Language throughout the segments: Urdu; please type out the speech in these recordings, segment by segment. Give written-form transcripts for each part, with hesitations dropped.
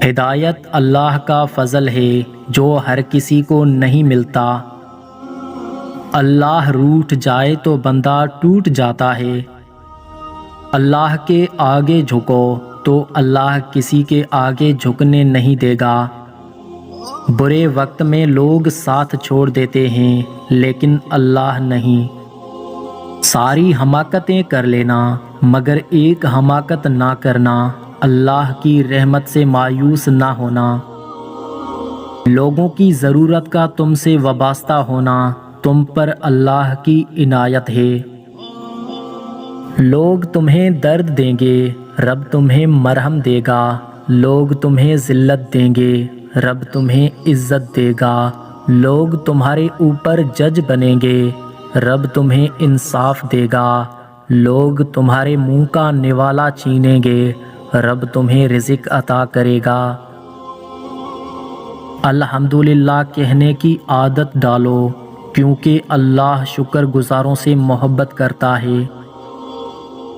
ہدایت اللہ کا فضل ہے جو ہر کسی کو نہیں ملتا۔ اللہ روٹھ جائے تو بندہ ٹوٹ جاتا ہے۔ اللہ کے آگے جھکو تو اللہ کسی کے آگے جھکنے نہیں دے گا۔ برے وقت میں لوگ ساتھ چھوڑ دیتے ہیں لیکن اللہ نہیں۔ ساری حماقتیں کر لینا مگر ایک حماقت نہ کرنا، اللہ کی رحمت سے مایوس نہ ہونا۔ لوگوں کی ضرورت کا تم سے وابستہ ہونا تم پر اللہ کی عنایت ہے۔ لوگ تمہیں درد دیں گے، رب تمہیں مرہم دے گا۔ لوگ تمہیں ذلت دیں گے، رب تمہیں عزت دے گا۔ لوگ تمہارے اوپر جج بنیں گے، رب تمہیں انصاف دے گا۔ لوگ تمہارے منہ کا نوالا چھینیں گے، رب تمہیں رزق عطا کرے گا۔ الحمدللہ کہنے کی عادت ڈالو کیونکہ اللہ شکر گزاروں سے محبت کرتا ہے۔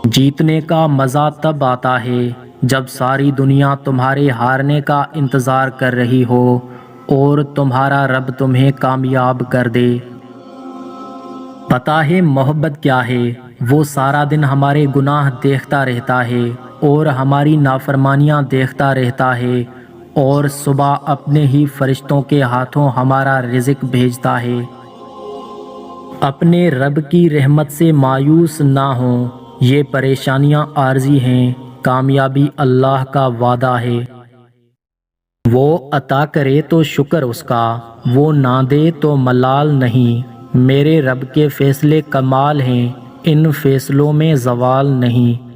جیتنے کا مزہ تب آتا ہے جب ساری دنیا تمہارے ہارنے کا انتظار کر رہی ہو اور تمہارا رب تمہیں کامیاب کر دے۔ پتہ ہے محبت کیا ہے؟ وہ سارا دن ہمارے گناہ دیکھتا رہتا ہے اور ہماری نافرمانیاں دیکھتا رہتا ہے اور صبح اپنے ہی فرشتوں کے ہاتھوں ہمارا رزق بھیجتا ہے۔ اپنے رب کی رحمت سے مایوس نہ ہوں، یہ پریشانیاں عارضی ہیں، کامیابی اللہ کا وعدہ ہے۔ وہ عطا کرے تو شکر اس کا، وہ نہ دے تو ملال نہیں۔ میرے رب کے فیصلے کمال ہیں، ان فیصلوں میں زوال نہیں۔